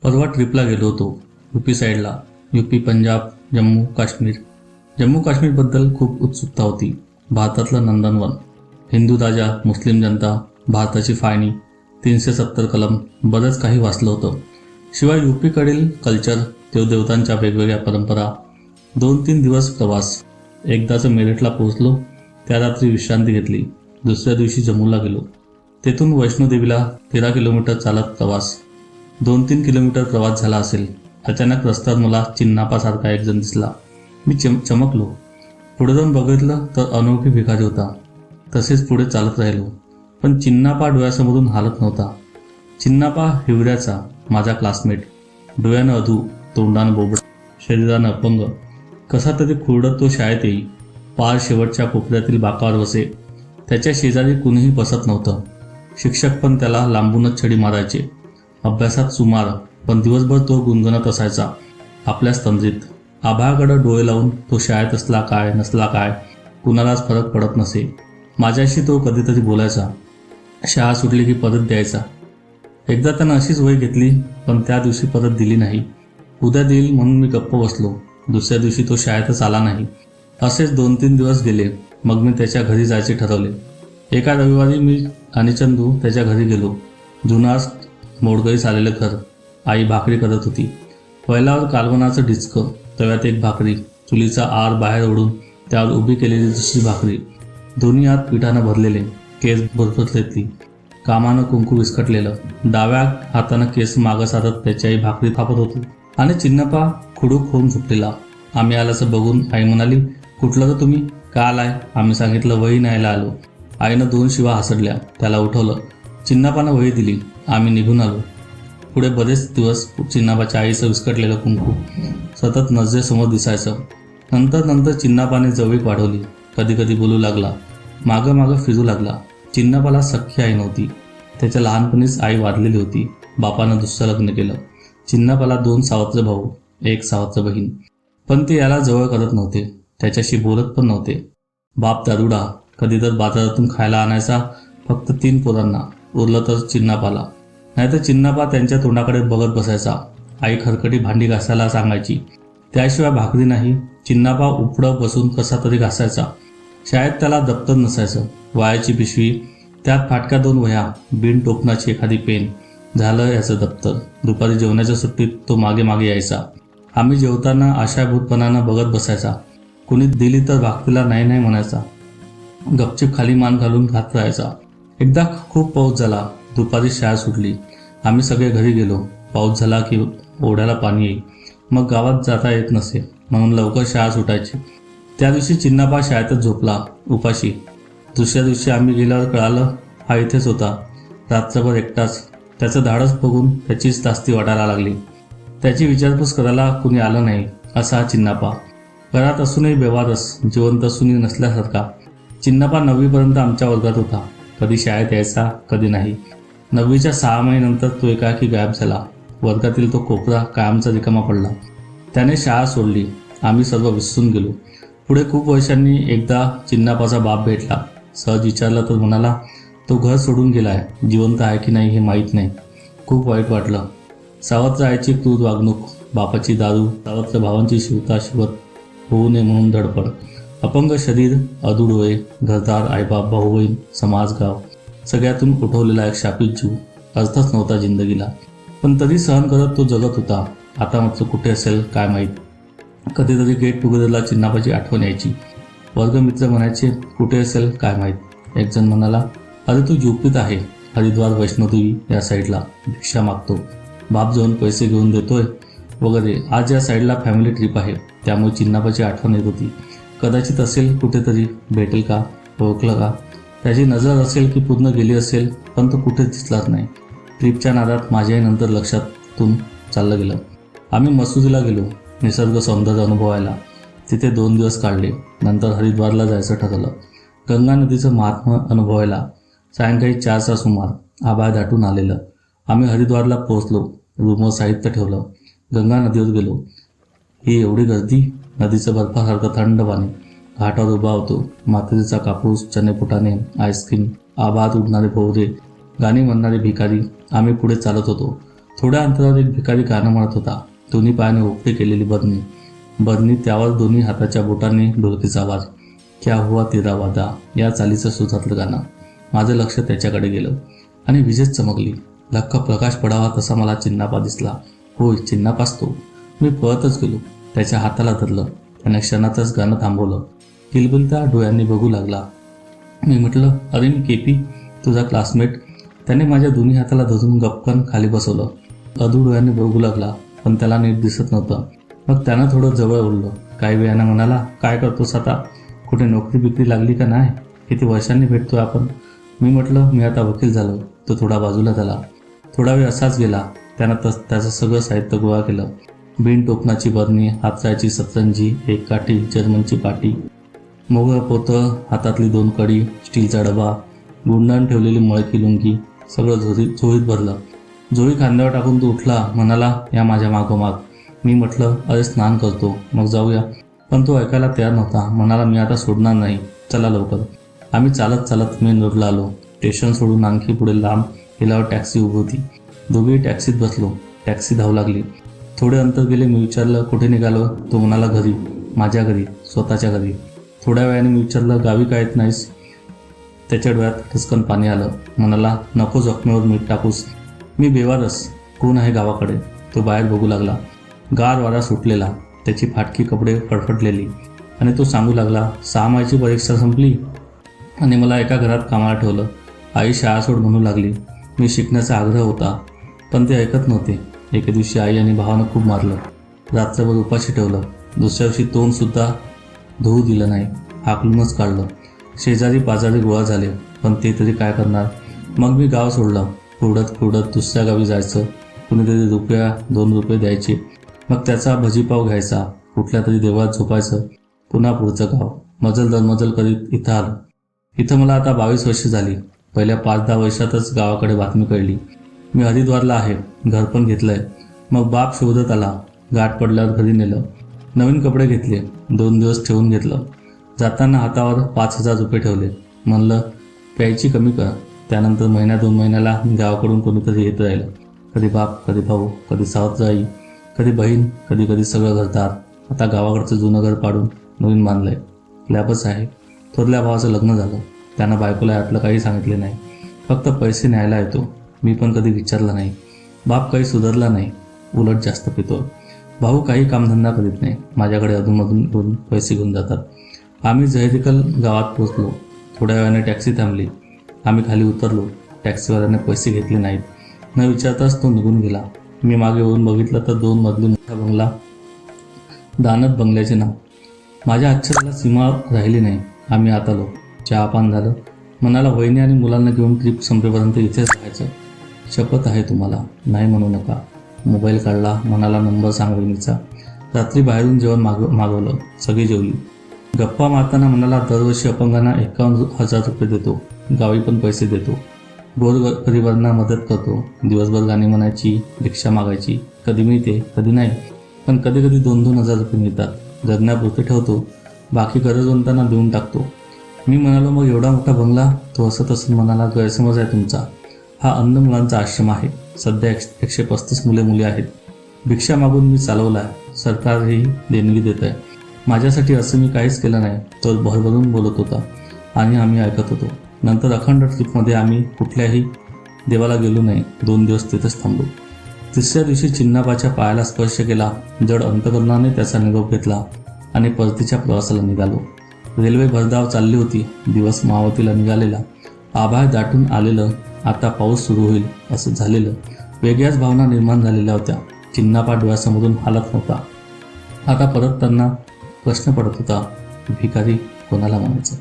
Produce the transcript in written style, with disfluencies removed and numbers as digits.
परवा ट्रिपला गेलो होतो यूपी साईडला. यूपी, पंजाब, जम्मू काश्मीर. जम्मू काश्मीरबद्दल खूप उत्सुकता होती. भारतातलं नंदनवन, हिंदू राजा, मुस्लिम जनता, भारताची फाळणी, 370 कलम, बरंच काही वाचलं होतं. शिवाय यूपीकडील कल्चर, देवदेवतांच्या वेगवेगळ्या परंपरा. 2-3 दिवस प्रवास. एकदाच मेरठला पोहोचलो, त्या रात्री विश्रांती घेतली. दुसऱ्या दिवशी जम्मूला गेलो. तेथून वैष्णोदेवीला 13 किलोमीटर चालत प्रवास. 2-3 किलोमीटर प्रवास झाला असेल. अचानक रस्त्यावर मला चिन्नापासारखा एक जण दिसला. मी चमकलो. पुढे जाऊन बघितलं तर अनोळखी भिकारी होता. तसेच पुढे चालत राहिलो, पण चिन्नापा डोळ्यासमोरून हालत नव्हता. चिन्नापा हिवऱ्याचा, माझा क्लासमेट. डोळ्यानं अधू, तोंडानं बोबडा, शरीरानं अपंग. कसा तरी खुरडत तो शाळेत येई. पार शेवटच्या कोपऱ्यातील बाकावर बसे. त्याच्या शेजारी कुणीही बसत नव्हतं. शिक्षक पण त्याला लांबूनच छडी मारायचे. अभ्यासात सुमार, पण दिवसभर तो गुणगुणत असायचा आपल्याच तंद्रीत. आभाळाकडे डोळे लावून तो शाळेत असला काय नसला काय कुणालाच फरक पडत नसे. माझ्याशी तो कधीतरी बोलायचा. शाळा सुटली की परत द्यायचा. एकदा त्यानं अशीच वही घेतली, पण त्या दिवशी परत दिली नाही. उद्या देईल म्हणून मी गप्प बसलो. दुसऱ्या दिवशी तो शाळेतच आला नाही. असेच 2-3 दिवस गेले. मग मी त्याच्या घरी जायचे ठरवले. एका रविवारी मी आणि चंदू त्याच्या घरी गेलो. जुनाच मोडकळीस आलेलं घर. आई भाकरी करत होती. पहिल्यावर कालवणाचं डिचकं, तव्यात एक भाकरी, चुलीचा आर बाहेर ओढून त्यावर उभी केलेली दुसरी भाकरी. दोन्ही हात पिठानं भरलेले, केस भरफटलेली, कामानं कुंकू विस्कटलेलं. डाव्या हातानं केस मागं सारत त्याची आई भाकरी थापत होती आणि चिन्नप्पा खुडूक होऊन झोपलेला. आम्ही आल्याचं बघून आई म्हणाली, कुठलं तर तुम्ही? का आलाय? आम्ही सांगितलं वही न्यायला आलो. आईनं 2 शिवा हसडल्या. त्याला उठवलं. चिन्नापानं वही दिली. आम्ही निघून आलो. पुढे बरेच दिवस चिन्नापाच्या आईचं विस्कटलेलं कुंकू सतत नजरेसमोर दिसायचं. नंतर चिन्नापाने जवळीक वाढवली. कधी कधी बोलू लागला. मागं मागं फिरू लागला. चिन्नापाला सख्खी आई नव्हती. त्याच्या लहानपणीच आई वारलेली होती. बापानं दुसरं लग्न केलं. चिन्नापाला 2 सावत्र भाऊ, 1 सावत्र बहीण. पण ते याला जवळ करत नव्हते. त्याच्याशी बोलत पण नव्हते. बाप दारुडा. कधी तर बाजारातून खायला आणायचा फक्त 3 पोरांना. उरलं तर चिन्नापाला. नाहीतर चिन्नापा त्यांच्या तोंडाकडे बघत बसायचा. आई खरकटी भांडी घासायला सांगायची. त्याशिवाय भाकरी नाही. चिन्नापा उपडं बसून कसा तरी घासायचा. शाळेत त्याला दप्तर नसायचं. वायाची पिशवी, त्यात फाटक्या 2 वह्या, बिन टोपणाची एखादी पेन. झालं याचं दप्तर. दुपारी जेवणाच्या सुट्टीत तो मागे मागे यायचा. आम्ही जेवताना आशाभूतपणानं बघत बसायचा. कुणी दिली तर भाकरीला नाही नाही म्हणायचा. गपचिप खाली मान घालून खात राहायचा. एकदा खूप पाऊस झाला. दुपारी शाळा सुटली. आम्ही सगळे घरी गेलो. पाऊस झाला की ओढ्याला पाणी येई. मग गावात जाता येत नसे, म्हणून लवकर शाळा सुटायची. त्या दिवशी चिन्नापा शाळेतच झोपला, उपाशी. दुसऱ्या दिवशी आम्ही गेल्यावर कळालं हा इथेच होता, रात्रभर एकटाच. त्याचं धाडस बघून त्याचीच दास्ती वाटायला लागली. त्याची विचारपूस करायला कुणी आलं नाही असा हा चिन्नापा. घरात असूनही बेवारस, जिवंत असूनही नसल्यासारखा. चिन्नापा 9वीपर्यंत आमच्या वर्गात होता. कधी शाळेत यायचा, कधी नाही. 9वीच्या 6 महिन्यानंतर तो एकाएकी गायब झाला. वर्गातील तो कोपरा कायमचा रिकामा पडला. त्याने शाळा सोडली. आम्ही सर्व विसरून गेलो. पुढे खूप वर्षांनी एकदा चिन्नापाचा बाप भेटला. सहज विचारलं तर म्हणाला, तो घर सोडून गेलाय. जिवंत आहे की नाही हे माहीत नाही. खूप वाईट वाटलं. सावत्र आईची क्रूर वागणूक, बापाची दारू, सावत्र भावांची शिवत होऊ नये म्हणून धडपड, अपंग शरीर, अधू डोळे, घरदार, आईबाप, भाऊबहीण, समाज, गाव, सगळ्यातून उठवलेला एक शापित जीव. अर्थच नव्हता जिंदगीला. पण तरी सहन करत तो जगत होता. आता मात्र कुठे असेल काय माहीत. कधीतरी गेट टुगेदरला चिन्नापाची आठवण यायची. वर्गमित्र म्हणायचे, कुठे असेल काय माहीत. एक जण म्हणाला, अरे तू यूपीत आहे, हरिद्वार, वैष्णोदेवी या साईडला भिक्षा मागतो. बाप जाऊन पैसे घेऊन देतोय वगैरे. आज या साईडला फॅमिली ट्रिप आहे, त्यामुळे चिन्नापाची आठवण येत होती. कदाचित असेल कुठेतरी. भेटेल का? ओळखलं का? त्याची नजर असेल की पूर्ण गेली असेल, पण तो कुठेच दिसलाच नाही. ट्रिपच्या नादात माझ्याही नंतर लक्षातून चाललं गेलं. आम्ही मसुरीला गेलो निसर्ग सौंदर्य अनुभवायला. तिथे 2 दिवस काढले. नंतर हरिद्वारला जायचं ठरवलं, गंगा नदीचं महात्म्य अनुभवायला. सायंकाळी 4चा सुमार. आभाळ दाटून आलेलं. आम्ही हरिद्वारला पोहोचलो. रूमवर साहित्य ठेवलं. गंगा नदीवर गेलो. ही एवढी गर्दी. नदीचं बर्फासारखं थंड पाणी. घाटावर उभा होतो. मातीचा कापूस, चणेपुटाणे, आईस्क्रीम, आभाळात उडणारे भोवरे, गाणी म्हणणारे भिकारी. आम्ही पुढे चालत होतो. थोड्या अंतरावर एक भिकारी गाणं म्हणत होता. दोन्ही पायाने ओपटी केलेली बरणी, त्यावर दोन्ही हाताच्या बोटांनी ढोलकीचा आवाज. क्या हुआ तेरा वादा या चालीचं सुधारलं गाणं. माझं लक्ष त्याच्याकडे गेलं आणि विजेच चमकली. लख्ख प्रकाश पडावा तसा मला चिन्नापा दिसला. होय, चिन्नापाच तो. मी पळतच गेलो. त्याच्या हाताला धरलं. त्याने क्षणातच गाणं थांबवलं. किलबिलत्या डोळ्यांनी बघू लागला. मी म्हटलं, अरे मी केपी, तुझा क्लासमेट. त्याने माझ्या दोन्ही हाताला धरून गपकन खाली बसवलं. अधू डोळ्यांनी बघू लागला, पण त्याला नीट दिसत नव्हतं. मग त्यानं थोडं जवळ ओढलं. काही वेळानं म्हणाला, काय करतोस आता? कुठे नोकरी बिकरी लागली का नाही? किती वर्षांनी भेटतोय आपण? मी म्हटलं, मी आता वकील झालो. तो थोडा बाजूला झाला. थोडा वेळ असाच गेला. त्यानं त्याचं सगळं साहित्य गोळा केलं. बिन टोपणाची बरणी, हातराची सतरंजी, एक काठी, जर्मनची पाटी, मोगळ पोतं, हातातली 2 कडी, स्टीलचा डबा, गुंडाळून ठेवलेली मळकी लुंगी, सगळं झोळीत भरलं. झोळी खांद्यावर टाकून तो उठला. म्हणाला, या माझ्या मागोमाग. मी म्हटलं, अरे स्नान करतो, मग जाऊया. पण तो ऐकायला तयार नव्हता. म्हणाला, मी आता सोडणार नाही, चला लवकर. आम्ही चालत चालत मेन रोडला आलो. स्टेशन सोडून आणखी पुढे लांब गेल्यावर टॅक्सी उभी होती. दोघेही टॅक्सीत बसलो. टॅक्सी धावू लागली. थोडे अंतर गेले. मी विचारलं, कुठे निघालो? तो म्हणाला, घरी. माझ्या घरी, स्वतःच्या घरी. थोड्या वेळाने मी विचारलं, गावी का येत नाहीस? त्याच्या डोळ्यात ठसकन पाणी आलं. म्हणाला, नको जखमेवर मीठ टाकूस. मी बेवारस. कोण आहे गावाकडे? तो बाहेर बघू लागला. गार वारा सुटलेला, त्याची फाटकी कपडे फडफडलेली, आणि तो सांगू लागला, 6 मायची परीक्षा संपली आणि मला एका घरात कामाला ठेवलं. आई शाळा सोड म्हणू लागली. मी शिकण्याचा आग्रह होता, पण ते ऐकत नव्हते. एके दिवशी आई आणि भावानं खूप मारलं. रात्रभर उपाशी ठेवलं. दुसऱ्या दिवशी तोंडसुद्धा धुवू दिलं नाही. हाकलूनच काढलं. शेजारी पाजारी गोळा झाले, पण ते तरी काय करणार? मग मी गाव सोडलं. कुरडत दुसऱ्या गावी जायचं. कुणीतरी ₹2 द्यायचे. मग त्याचा भजीपाव घ्यायचा. कुठल्या तरी देवळात झोपायचं. पुन्हा पुढचं गाव. मजल दरमजल करीत इथं आलो. इथं मला आता 22 वर्ष झाली. पहिल्या 5-10 वर्षातच गावाकडे बातमी कळली. मी हरिद्वारला आहे. घर पण घेतलंय. मग बाप शोधत आला. गाठ पडल्यावर घरी नेलं. नवीन कपडे घेतले. 2 दिवस ठेवून घेतलं. जाताना हातावर ₹5000 ठेवले. म्हणलं, प्यायची कमी कर. त्यानंतर 1-2 महिन्याला गावाकडून कोणीतरी येत राहिलं. कधी बाप, कधी भाऊ, कधी सावत्राई, कधी बहीण, कधी कधी सगळं घरदार. आता गावाकडचं जुनं घर पाडून नवीन बांधलंय. लॅबच आहे. थोरल्या भावाचं लग्न झालं. त्यानं बायकोला यातलं काही सांगितले नाही. फक्त पैसे न्यायला येतो. मी पण कधी विचारलं नाही. बाप काही सुधारला नाही. उलट जास्त पितो. भाऊ काही कामधंदा करीत नाही. माझ्याकडे अधूनमधून पैसे घेऊन जातात. आम्ही जयदिकल गावात पोचलो. थोड्या वेळाने टॅक्सी थांबली. आम्ही खाली उतरलो. टॅक्सीवाल्याने पैसे घेतले नाहीत. न विचारताच तो निघून गेला. मी मागे येऊन बघितलं तर 2 मजली मोठा बंगला, दानत बंगल्याचे नाव. माझ्या आश्चर्याला सीमा राहिली नाही. आम्ही आत आलो. चहापान झालं. म्हणाला, वहिनी आणि मुलांना घेऊन ट्रिप संपेपर्यंत इथेच राहायचं. शपथ आहे तुम्हाला, नाही म्हणू नका. मोबाईल काढला. म्हणाला, नंबर सांग वहिनीचा. रात्री बाहेरून जेवण मागवलं. सगळी जेवली. गप्पा मारताना म्हणाला, दरवर्षी अपंगांना ₹51,000 देतो. गावी पण पैसे देतो. गोरगरिबांना मदत करतो. दिवसभर गाणी म्हणायची, रिक्षा मागायची. कधी मिळते, कधी नाही, पण कधी कधी ₹2,000 मिळतात. जगण्यापुरते ठेवतो. बाकी गरजवंतांना देऊन टाकतो. मी म्हणालो, मग एवढा मोठा बंगला? तो हसत म्हणाला, गैरसमज आहे तुमचा. हा अंध मुलांचा आश्रम आहे. सध्या 135 मुले आहेत. भिक्षा मागून मी चालवलाय. सरकारही देणगी देत आहे. माझ्यासाठी असं मी काहीच केलं नाही. तो भरभरून बोलत होता आणि आम्ही ऐकत होतो. नंतर अखंड ट्रिपमध्ये आम्ही कुठल्याही देवाला गेलो नाही. 2 दिवस तिथेच थांबलो. 3ऱ्या दिवशी चिन्नाबाच्या पायाला स्पर्श केला. जड अंतकरणाने त्याचा निरोप घेतला आणि परतीच्या प्रवासाला निघालो. रेल्वे भरधाव चालली होती. दिवस मावतीला निघालेला. आभाळ दाटून आलेलं. आता पाऊस सुरू होईल असं झालेलं. वेगळ्याच भावना निर्माण झालेल्या होत्या. चिन्नापा डोळ्यासमोरून हालत नव्हता. आता परत त्यांना प्रश्न पडत होता, भिकारी कोणाला म्हणायचं?